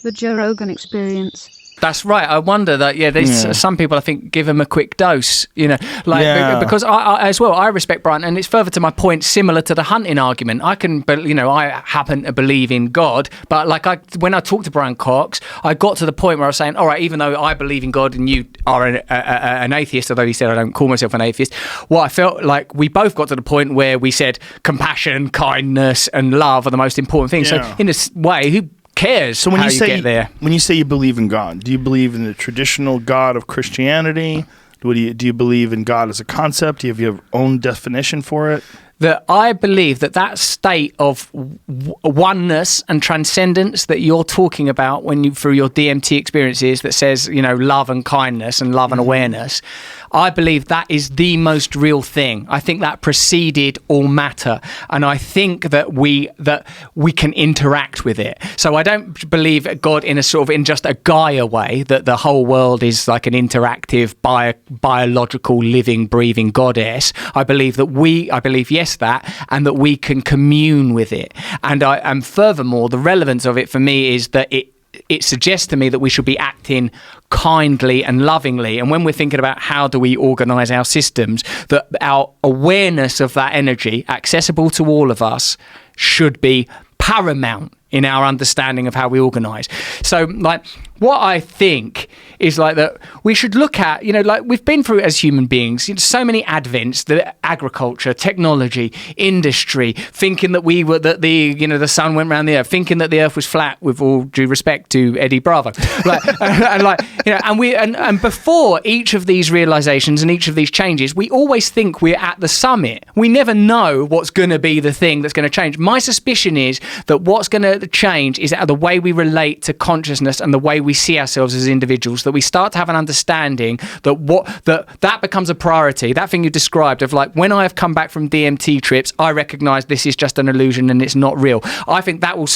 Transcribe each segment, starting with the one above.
The Joe Rogan Experience. That's right. I wonder that, there's some people, I think, give them a quick dose, because I as well, I respect Brian, and it's further to my point, similar to the hunting argument. I happen to believe in God, but when I talked to Brian Cox, I got to the point where I was saying, all right, even though I believe in God and you are an atheist, although he said I don't call myself an atheist, I felt like we both got to the point where we said compassion, kindness, and love are the most important things. Yeah. So in this way, who cares so when how you say, get there? When you say you believe in God, do you believe in the traditional God of Christianity? Do you believe in God as a concept? Do you have your own definition for it? That I believe that state of oneness and transcendence that you're talking about when you through your DMT experiences that says, love and kindness and love and awareness, I believe that is the most real thing. I think that preceded all matter, and I think that we can interact with it. So I don't believe God in just a Gaia way, that the whole world is like an interactive biological living breathing goddess. I believe that, and that we can commune with it. And furthermore, the relevance of it for me is that it suggests to me that we should be acting kindly and lovingly. And when we're thinking about how do we organise our systems, that our awareness of that energy, accessible to all of us, should be paramount in our understanding of how we organise. So, what I think is that we should look at, we've been through as human beings, so many advents, the agriculture, technology, industry, thinking that the sun went around the earth, thinking that the earth was flat, with all due respect to Eddie Bravo. And before each of these realizations and each of these changes, we always think we're at the summit. We never know what's going to be the thing that's going to change. My suspicion is that what's going to change is the way we relate to consciousness and the way we see ourselves as individuals, that we start to have an understanding that becomes a priority. That thing you described of when I have come back from DMT trips, I recognize this is just an illusion and it's not real. I think that will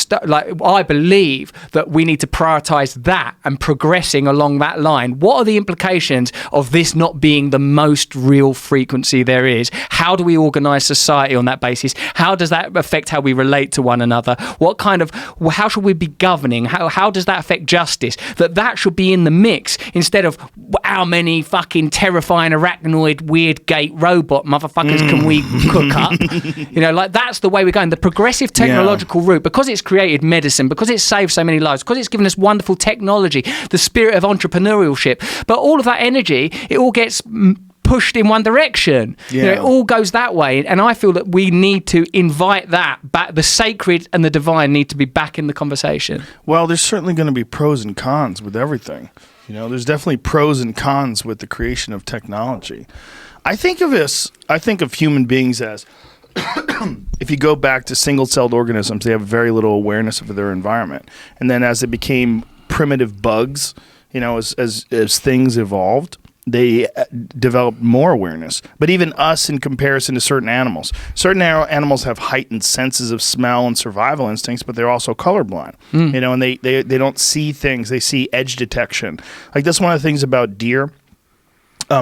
I believe that we need to prioritize that and progressing along that line. What are the implications of this not being the most real frequency there is? How do we organize society on that basis? How does that affect how we relate to one another? How should we be governing? How does that affect justice? That should be in the mix, instead of how many fucking terrifying arachnoid weird gate robot motherfuckers can we cook up? That's the way we're going. The progressive technological route, because it's created medicine, because it's saved so many lives, because it's given us wonderful technology, the spirit of entrepreneurship, but all of that energy, it all gets pushed in one direction. It all goes that way, and I feel that we need to invite that back. The sacred and the divine need to be back in the conversation. Well, there's certainly going to be pros and cons with everything. There's definitely pros and cons with the creation of technology. I think of human beings as if you go back to single-celled organisms, they have very little awareness of their environment, and then as they became primitive bugs, as things evolved, they developed more awareness. But even us, in comparison to certain animals have heightened senses of smell and survival instincts, but they're also colorblind. And they don't see things. They see edge detection. That's one of the things about deer.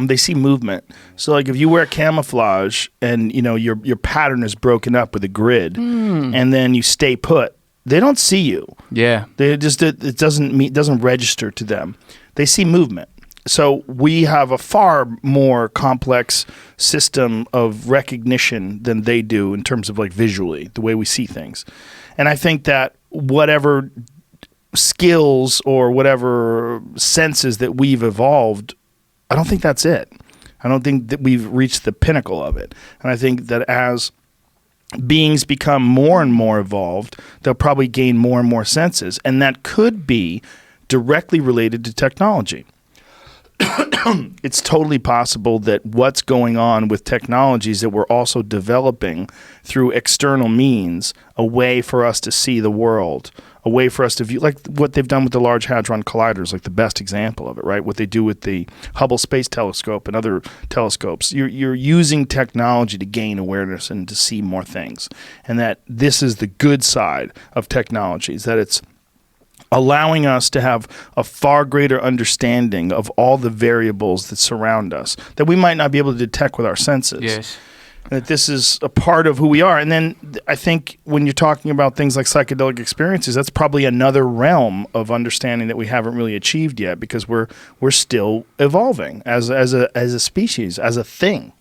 They see movement. So if you wear camouflage and your pattern is broken up with a grid, and then you stay put, they don't see you. Yeah. It doesn't register to them. They see movement. So we have a far more complex system of recognition than they do in terms of visually, the way we see things. And I think that whatever skills or whatever senses that we've evolved, I don't think that's it. I don't think that we've reached the pinnacle of it. And I think that as beings become more and more evolved, they'll probably gain more and more senses. And that could be directly related to technology. It's totally possible that what's going on with technologies that we're also developing through external means, a way for us to see the world, a way for us to view, like what they've done with the Large Hadron Colliders, like the best example of it, right? What they do with the Hubble Space Telescope and other telescopes. You're using technology to gain awareness and to see more things. And that this is the good side of technologies, that it's allowing us to have a far greater understanding of all the variables that surround us that we might not be able to detect with our senses. Yes. that this is a part of who we are. And then I think when you're talking about things like psychedelic experiences, that's probably another realm of understanding that we haven't really achieved yet, because we're still evolving as a species, as a thing.